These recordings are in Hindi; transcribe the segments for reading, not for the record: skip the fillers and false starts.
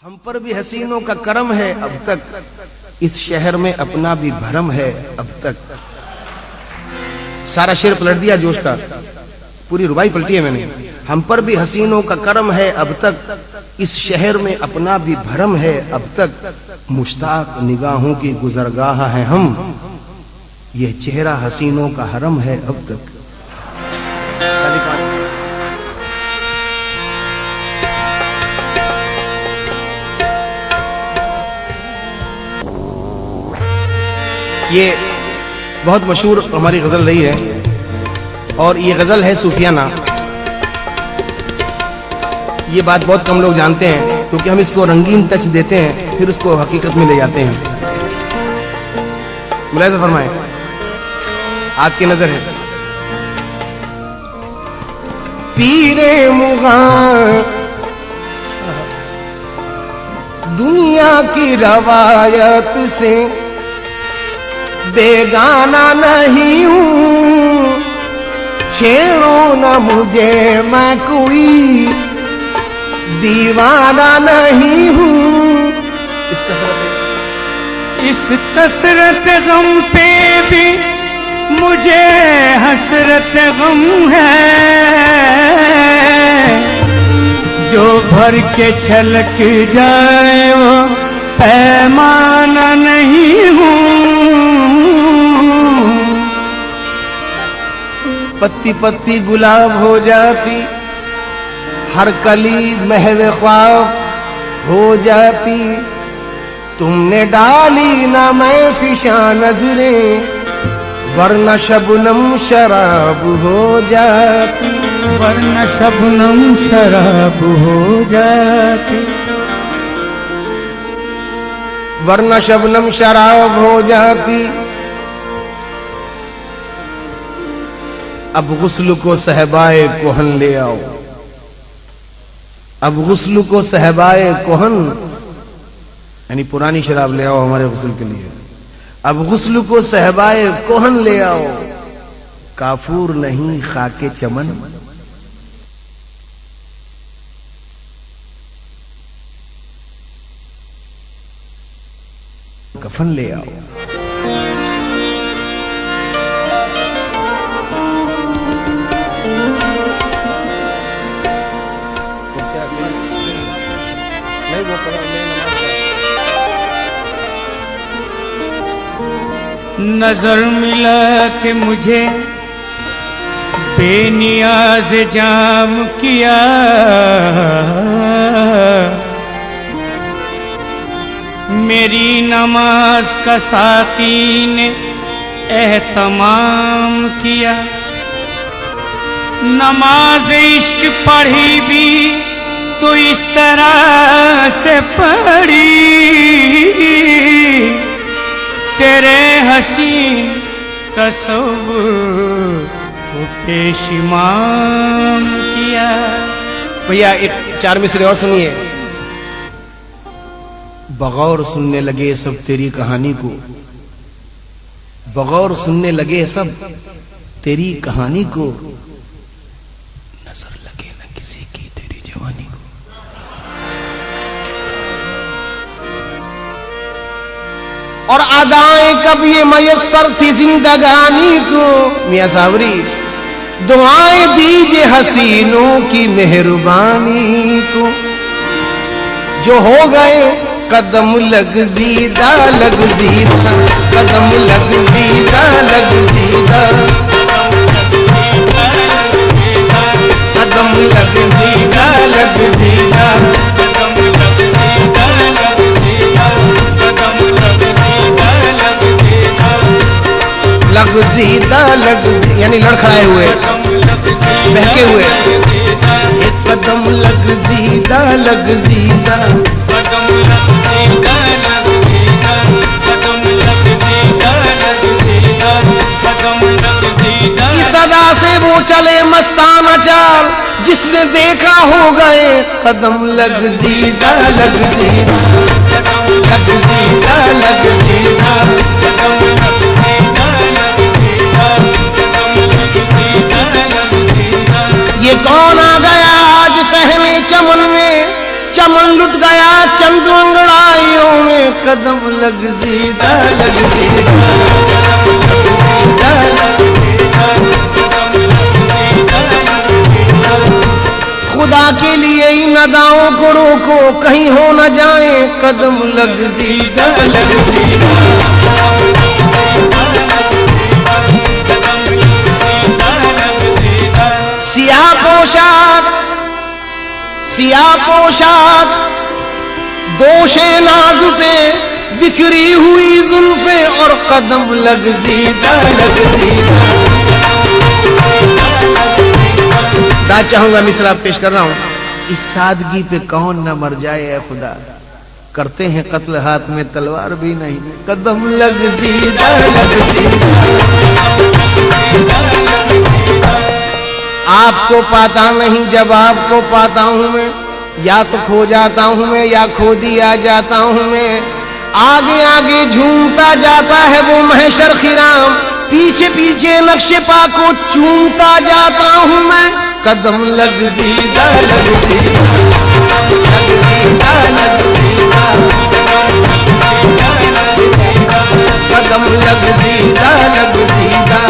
हम पर भी हसीनों का करम है अब तक, इस शहर में अपना भी भरम है अब तक। सारा शेर पलट दिया जोश का, पूरी रुबाई पलटी है मैंने। हम पर भी हसीनों का करम है अब तक, इस शहर में अपना भी भरम है अब तक। मुश्ताक निगाहों की गुजरगाह है हम, यह चेहरा हसीनों का हरम है अब तक। ये बहुत मशहूर हमारी गजल रही है और ये गजल है सूफियाना। ये बात बहुत कम लोग जानते हैं क्योंकि हम इसको रंगीन टच देते हैं फिर उसको हकीकत में ले जाते हैं। मुलाहिजा फरमाएं, आपकी नजर है। पीरे मुगा दुनिया की रवायत से बेगाना नहीं हूँ, छेड़ो न मुझे मैं कोई दीवाना नहीं हूँ। इस कसरत गम पे भी मुझे हसरत गम है, जो भर के छलक जाए वो पैमाना नहीं हूँ। पत्ती पत्ती गुलाब हो जाती, हर कली महव ख्वाब हो जाती। तुमने डाली ना मैं फिशा नजरें, वरना शबनम शराब हो जाती। वरना शबनम शराब हो जाती। वरना शबनम शराब हो जाती। अब गुस्ल को सहबाए कोहन ले आओ, अब गुस्ल को सहबाए कोहन यानी पुरानी शराब ले आओ हमारे गुस्ल के लिए। अब गुस्ल को सहबाए कोहन ले आओ, काफूर नहीं खाके चमन। कफन ले आओ। नजर मिला के मुझे बेनियाज जाम किया, मेरी नमाज का साकी ने एहतमाम किया। नमाज इश्क पढ़ी भी तो इस तरह से पढ़ी, तेरे हसीन तस्वुर को पेशिमाम किया। भैया एक चार मिसरे और सुनिए। बगौर सुनने लगे सब तेरी कहानी को, बगौर सुनने लगे सब तेरी कहानी को, नजर लगे न किसी की तेरी जवानी को। और अदाएं कब ये मयस्सर थी जिंदगानी को, मियां सावरी दुआएं दीजिए हसीनों की मेहरबानी को। जो हो गए कदम लग जीदा लग जीदा, कदम लग जीदा लग जीदा, कदम लग जीदा लग जीदा, लग जीदा लग यानी लड़खड़ाए हुए बहके हुए। एक कदम लग जीदा लग जीदा, इस अदा से वो चले मस्ताना चाल, जिसने देखा हो गए कदम लग जीदा लग जीदा, लग जीदा लग जीदा। ये कौन आ गया आज सहने चमन में, चमन लुट गया चंद चंद अंगड़ाइयों में कदम लगजीदा लगजीदा खुदा के लिए इन अदाओं को रोको, कहीं हो न जाए कदम लगजीदा लगजीदा। सियाह पोशाक दोषे नाज पे बिखरी हुई जुल्फे और कदम लगजीदा लगजीदा। दा चाहूंगा मिसरा पेश कर रहा हूं। इस सादगी पे कौन न मर जाए ऐ खुदा, करते हैं कत्ल हाथ में तलवार भी नहीं, कदम लगजीदा लगजीदा। आपको पाता नहीं जब आपको पाता हूं मैं, या तो खो जाता हूं मैं या खो दिया जाता हूं मैं। आगे आगे झूमता जाता है वो महशर खिराम, पीछे पीछे नक्शे पा को चूमता जाता हूं मैं, कदम लगजीदा लगजीदा लगजीदा लगजीदा कदम लगजीदा लगजीदा।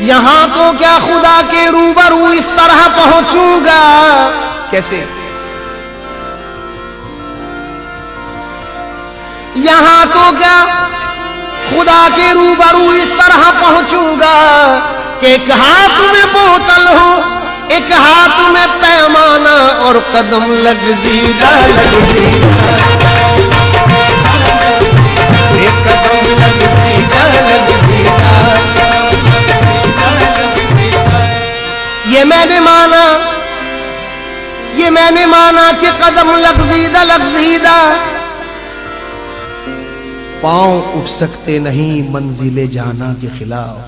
यहाँ तो क्या खुदा के रूबरू इस तरह पहुंचूंगा, कैसे? यहाँ तो क्या खुदा के रूबरू इस तरह पहुंचूंगा कि एक हाथ में बोतल हो, एक हाथ में पैमाना और कदम लगजीदा लगजीदा, एक कदम लगजीदा लगजीदा। ये मैंने माना कि कदम लगजीदा लगजीदा। पांव उठ सकते नहीं मंजिले जाना के खिलाफ,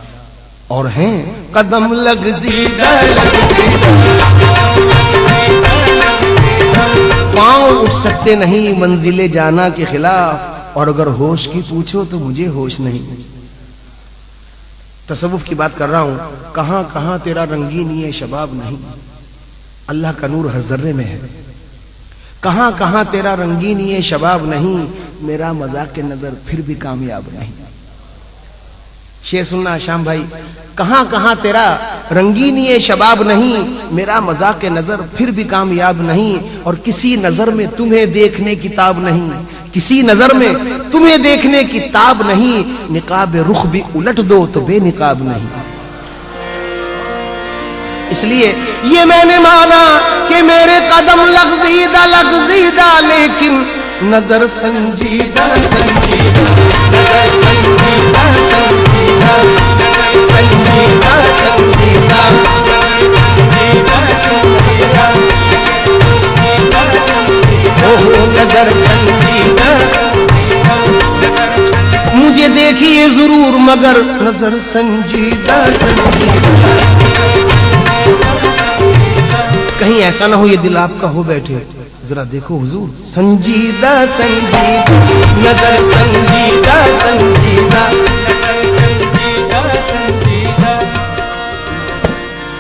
और हैं कदम लगजीदा लगजीदा। पांव उठ सकते नहीं मंजिले जाना के खिलाफ, और अगर होश की पूछो तो मुझे होश नहीं। तसव्वुफ की बात कर रहा हूं। कहां कहां तेरा रंगीन ये शबाब नहीं, अल्लाह का नूर हर जर्रे में है। कहां कहां तेरा रंगीन ये शबाब नहीं, मेरा मजाक के नजर फिर भी कामयाब नहीं। शेर सुनना शाम भाई। कहां कहां तेरा रंगीन ये शबाब नहीं, मेरा मजाक के नजर फिर भी कामयाब नहीं। और किसी नजर में तुम्हें देखने की ताब नहीं, किसी नजर में तुम्हें देखने की ताब नहीं। निकाब रुख भी उलट दो तो बेनिकाब नहीं। इसलिए ये मैंने माना कि मेरे कदम लगजीदा लगजीदा, लेकिन नजर संजीदा संजीदा, नजर संजीदा संजीदा, संजीदा संजीदा, ओह नजर संजीदा। मुझे देखिए जरूर मगर नजर संजीदा संजीदा। कहीं ऐसा ना हो ये दिल आपका हो बैठे, जरा देखो हुजूर संजीदा संजीदा, नजर संजीदा संजीदा।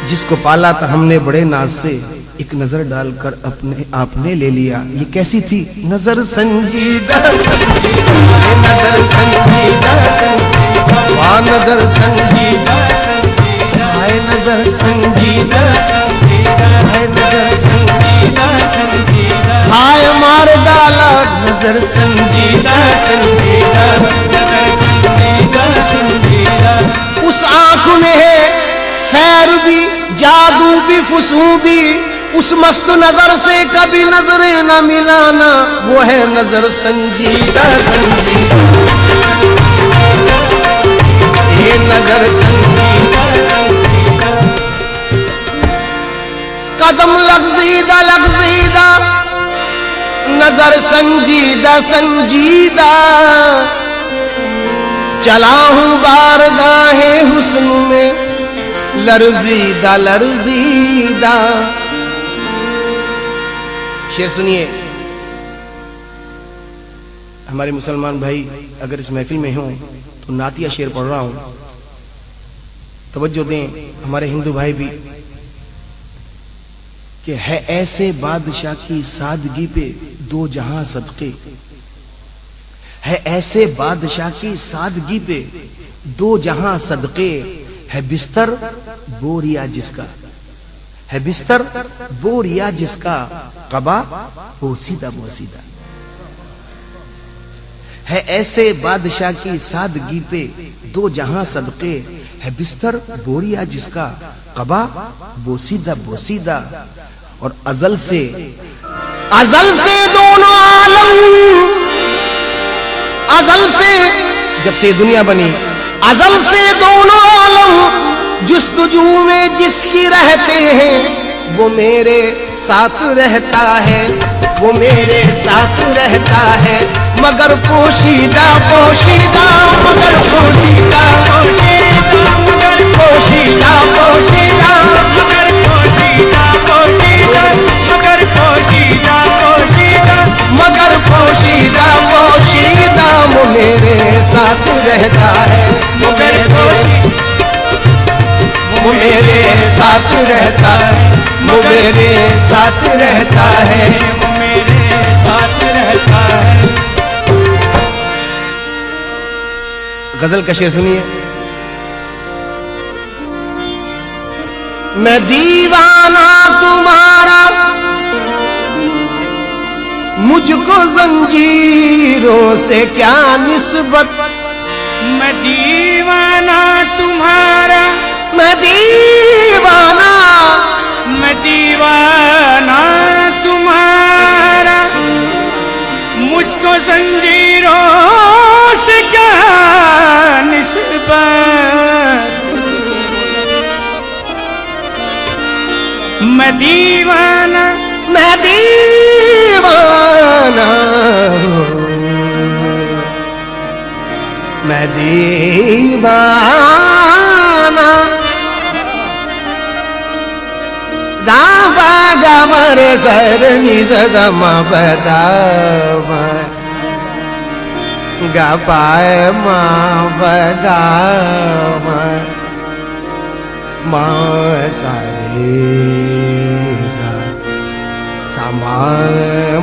जिसको पाला था हमने बड़े नाज से, एक नजर डालकर अपने आपने ले लिया। ये कैसी थी नजर संजीदा संजीदा, नजर संजीदा संजीदा, वाह नजर संजीदा, हाय नजर संजीदा, हाय नजर संजीदा संजीदा, हाय मार डाला नजर संजीदा संजीदा, नजर संजीदा संजीदा। उस आंख में है सैर भी, जादू भी, फुसू भी, उस मस्त नजर से कभी नजरें न मिलाना, वो है नजर संजीदा संजीदा, ये नजर संजीदा। कदम लगजीदा लगजीदा, नजर संजीदा संजीदा। चला हूं बारगाहे हुस्न में लरजीदा लरजीदा। शेर सुनिए। हमारे मुसलमान भाई अगर इस महफिल में हों तो नातिया शेर पढ़ रहा हूं, तवज्जो दें। हमारे हिंदू भाई भी कि है ऐसे बादशाह की सादगी पे दो जहां सदके, है ऐसे बादशाह की सादगी पे दो जहां सदके, है बिस्तर बोरिया जिसका, है बिस्तर बोरिया जिसका, कबा बोसीदा बोसीदा। है ऐसे बादशाह की सादगी पे दो जहां सदके, है बिस्तर बोरिया जिसका, कबा बोसीदा बोसीदा। और अजल से दोनों आलम, अजल से जब से दुनिया बनी, अजल से दोनों आलम जुस्तजू में जिसकी रहते हैं, वो मेरे साथ रहता है, वो मेरे साथ रहता है। मगर पोशीदा पोशीदा, मगर पोशीदा पोशीदा, मगर पोशीदा पोशीदा, मगर पोशीदा पोशीदा, मगर पोशीदा पोशीदा, मगर पोशीदा पोशीदा, वो मेरे साथ रहता है, वो मेरे साथ रहता है, वो मेरे साथ रहता है, वो मेरे साथ रहता है। गजल का शेर सुनिए। मैं दीवाना तुम्हारा, मुझको जंजीरों से क्या निस्बत, मैं दीवाना तुम्हारा, मैं दीवाना, मैं दीवाना तुम्हारा, मुझको जंजीरों से क्या निस्बत, मैं दीवाना, मैं दीवाना, मैं दीवाना, दावा गमर सर निज दम बदाम, गपाय माँ बदाम, माँ सारे समा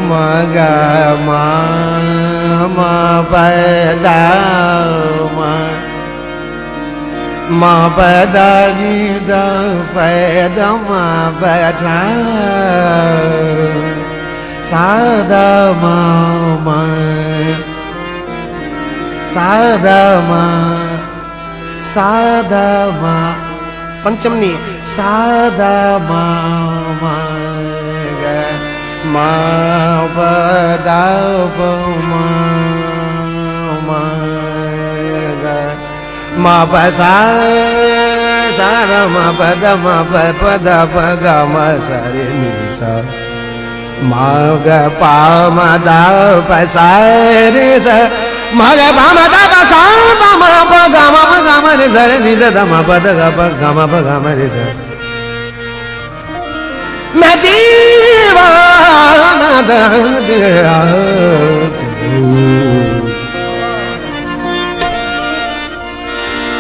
मग माँ बदाम, माँ बदानी द पैद माँ बैठा सादा माँ, सादा माँ, सादा माँ, पंचमनी सादा माँ, माँ बदाब माँ बसा सारा माँ पद माँ पद पग माँ सारे निशा, माँ ग पा मा दा पसा रे सा, माँ ग पा मा दा पसा मा प ग मा रे सा रे निशा दा मा पद ग मा रे सा। मैं दीवाना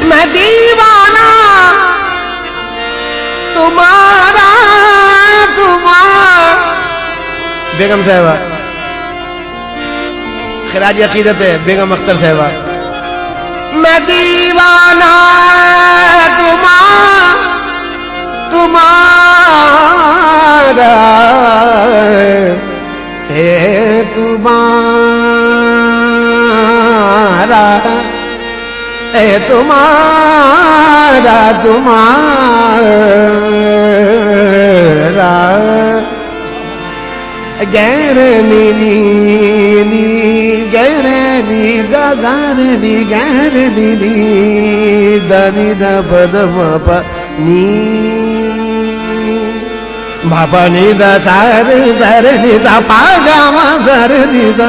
मैं दीवाना तुम्हारा, तुम्हारा। बेगम साहिबा खिराज अकीदत है, बेगम अख्तर साहिबा। मैं दीवाना तुम्हारा, तुम्हारा है, तुम्हारा है, तुम्हारा, तुम्हारा गैर नी नी गैर नी गार नी गैर नी दनी द पद प नी बाबा नी द सार सर नि सा पा गा मा सर नि सा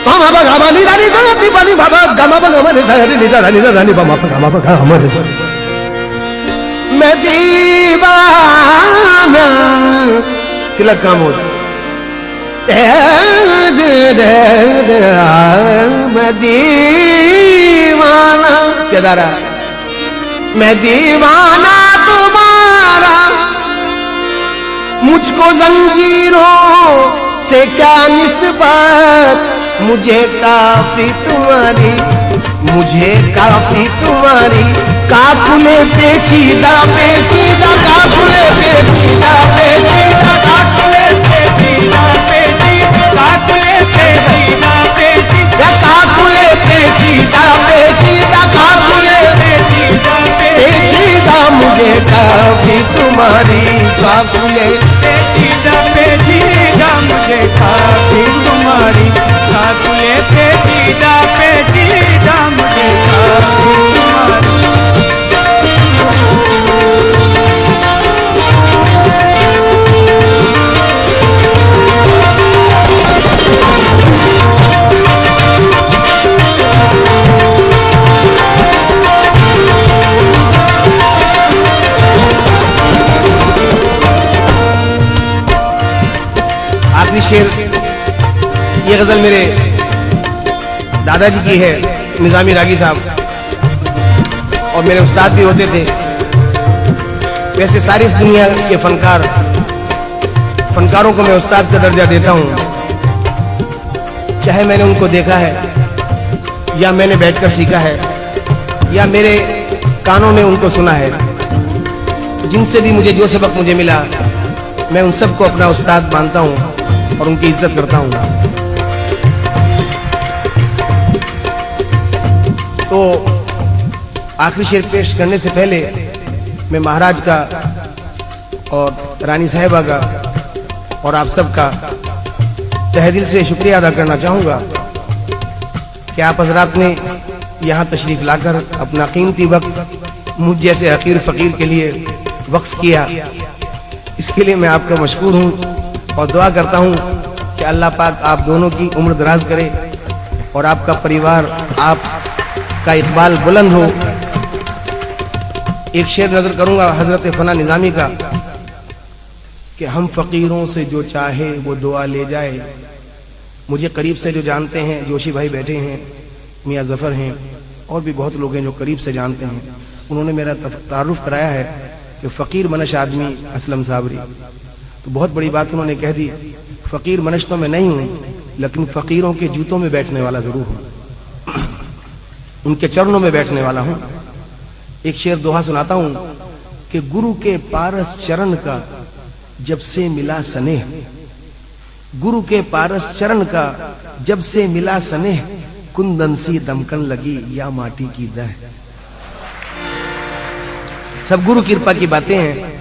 पा मा गा मा नी दा नी सा नी पा नी बाबा गा मा गा मा नी सा नी सा नी सा नी पा मा गा मा गा मा नी सा। मैं दीवाना तिलक काम होता, मैं दीवाना केदारा, मैं दीवाना तुम्हारा, मुझको जंजीरों से क्या निस्बत, मुझे काफी तुम्हारी, मुझे काफी तुम्हारी, काकुले पेचीदा पेचीदा, काकुले पेचीदा पेचीदा, काकुले पेचीदा पेचीदा, काकुले पेचीदा पेचीदा, काकुले पेचीदा पेचीदा, काकुले पेचीदा पेचीदा, मुझे काफी तुम्हारी, काकुले पेचीदा पेचीदा, मुझे काफी तुम्हारी, काकुले पेचीदा पेचीदा, मुझे काफी तुम्हारी। आखिरी शेर, ये गजल मेरे दादाजी की है, निजामी रागी साहब, और मेरे उस्ताद भी होते थे। वैसे सारी दुनिया के फनकारों को मैं उस्ताद का दर्जा देता हूं, चाहे मैंने उनको देखा है या मैंने बैठकर सीखा है या मेरे कानों ने उनको सुना है। जिनसे भी मुझे जो सबक मुझे मिला, मैं उन सबको अपना उस्ताद मानता हूं और उनकी इज्जत करता हूं। तो आखिरी शेर पेश करने से पहले मैं महाराज का और रानी साहिबा का और आप सबका तहे दिल से शुक्रिया अदा करना चाहूंगा कि आप हजरात ने यहाँ तशरीफ लाकर अपना कीमती वक्त मुझ जैसे हकीर फकीर के लिए वक्फ किया। इसके लिए मैं आपका मशकूर हूँ और दुआ करता हूँ कि अल्लाह पाक आप दोनों की उम्र दराज करे और आपका परिवार, आपका इकबाल बुलंद हो। एक शेर नजर करूंगा हजरत फना निजामी का कि हम फकीरों से जो चाहे वो दुआ ले जाए। मुझे करीब से जो जानते हैं, जोशी भाई बैठे हैं, मियाँ जफर हैं और भी बहुत लोग हैं जो करीब से जानते हैं, उन्होंने मेरा तारुफ कराया है कि फ़कीर मनश आदमी असलम साबरी। तो बहुत बड़ी बात उन्होंने कह दी, फ़कीर मनश तो मैं नहीं हूँ, लेकिन फ़कीरों के जूतों में बैठने वाला ज़रूर हूँ, उनके चरणों में बैठने वाला हूँ। एक शेर दोहा सुनाता हूँ कि गुरु के पारस चरण का जब से मिला स्नेह, गुरु के पारस चरण का जब से मिला स्नेह, कुंदन सी दमकन लगी या माटी की दह। सब गुरु कृपा की बातें हैं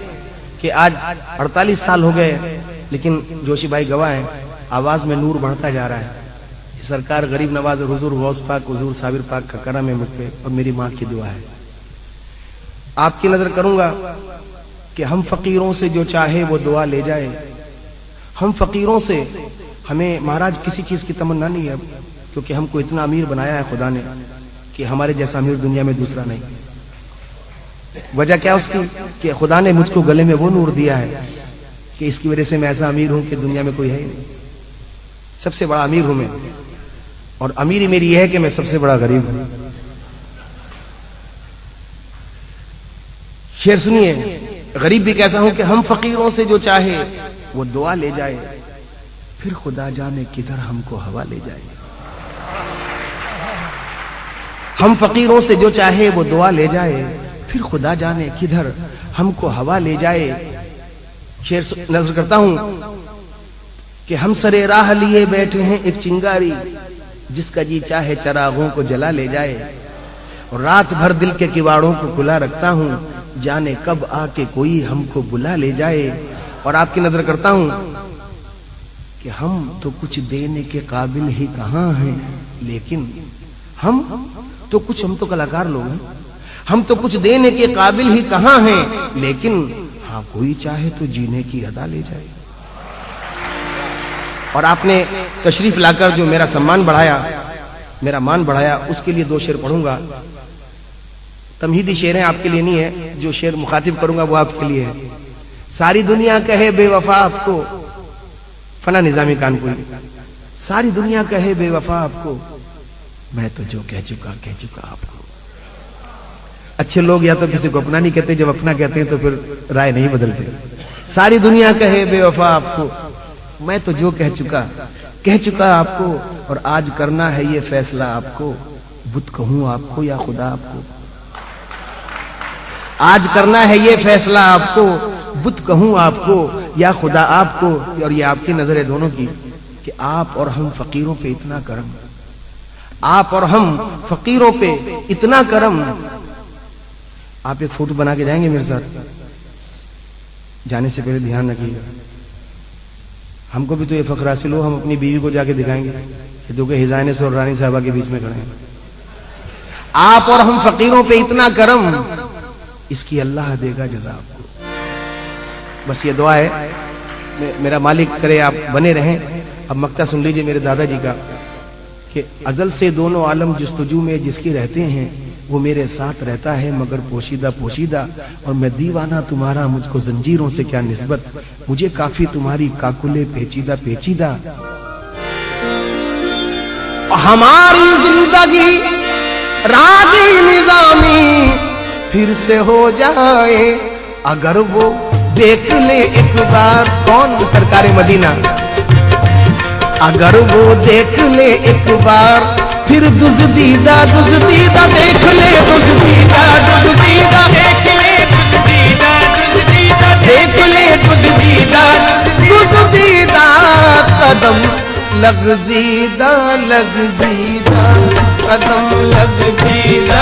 कि आज 48 साल हो गए, लेकिन जोशी भाई गवाह हैं, आवाज में नूर बढ़ता जा रहा है। सरकार गरीब नवाज और हुजूर गौस पाक, हुजूर साबिर पाक का करम है मुझ पे और मेरी माँ की दुआ है। आपकी नजर करूंगा कि हम फकीरों से जो चाहे वो दुआ ले जाए। हम फकीरों से, हमें महाराज किसी चीज की तमन्ना नहीं है, क्योंकि हमको इतना अमीर बनाया है खुदा ने कि हमारे जैसा अमीर दुनिया में दूसरा नहीं। वजह क्या उसकी कि खुदा ने मुझको गले में वो नूर दिया है कि इसकी वजह से मैं ऐसा अमीर हूं कि दुनिया में कोई है ही नहीं। सबसे बड़ा अमीर हूं मैं, और अमीरी मेरी यह है कि मैं सबसे बड़ा गरीब हूं। शेर सुनिए, गरीब भी कैसा हूं कि हम फकीरों से जो चाहे वो दुआ ले जाए, फिर खुदा जाने किधर हमको हवा ले जाए। हम फकीरों से जो चाहे वो दुआ ले जाए, फिर खुदा जाने किधर हमको हवा ले जाए। शेर नजर करता हूं कि हम सरे राह लिए बैठे हैं एक चिंगारी, जिसका जी चाहे चरागों को जला ले जाए। और रात भर दिल के किवाड़ों को खुला रखता हूं, जाने कब आके कोई हमको बुला ले जाए। और आपकी नजर करता हूं कि हम तो कुछ देने के काबिल ही कहां हैं, लेकिन हम तो कलाकार लोग हैं, हम तो कुछ देने के काबिल ही कहां हैं, लेकिन हाँ कोई चाहे तो जीने की अदा ले जाए। और आपने तशरीफ लाकर जो मेरा सम्मान बढ़ाया, मेरा मान बढ़ाया, उसके लिए दो शेर पढ़ूंगा। तमहीदी शेर है, आपके लिए नहीं है। जो शेर मुखातिब करूंगा वो आपके लिए है। सारी दुनिया कहे बेवफा आपको, फना निजामी कानपुरी, सारी दुनिया कहे बेवफा आपको, मैं तो जो कह चुका आपको। अच्छे लोग या तो किसी को अपना नहीं कहते, जब अपना कहते हैं तो फिर राय नहीं बदलते। सारी दुनिया कहे बेवफा आपको, मैं तो जो कह चुका आपको, और आज करना है ये फैसला आपको, बुत कहूं आपको या खुदा आपको। आज करना है ये फैसला आपको, बुत कहूं आपको या खुदा आपको। और ये आपकी नजर है दोनों की कि आप और हम फकीरों पे इतना करम, आप और हम फकीरों पे इतना करम। आप एक फोटो बना के जाएंगे मेरे साथ? जाने से पहले ध्यान रखिएगा, हमको भी तो ये फख्र हासिल हो, हम अपनी बीवी को जाके दिखाएंगे कि दो के हिजाने से और रानी साहबा के बीच में खड़े हैं। आप और हम फकीरों पे इतना करम, इसकी अल्लाह देगा जज़ा आपको। बस ये दुआ है, मेरा मालिक करे आप बने रहें। अब मक्ता सुन लीजिए मेरे दादाजी का कि अजल से दोनों आलम जुस्तजू में जिसकी रहते हैं, वो मेरे साथ रहता है मगर पोशीदा पोशीदा, और मैं दीवाना तुम्हारा, मुझको जंजीरों से क्या निस्बत, मुझे काफी तुम्हारी काकुले पेचीदा पेचीदा। हमारी जिंदगी रागी निजामी फिर से हो जाए अगर वो देख ले एक बार। कौन? सरकारे मदीना। अगर वो देख ले एक बार, फिर दुज़दीदा दुज़दीदा देख ले, दुज़दीदा दुज़दीदा देख ले, दुज़दीदा दुज़दीदा देख ले, दुज़दीदा दुज़दीदा कदम लगज़ीदा लगज़ीदा कदम लगज़ीदा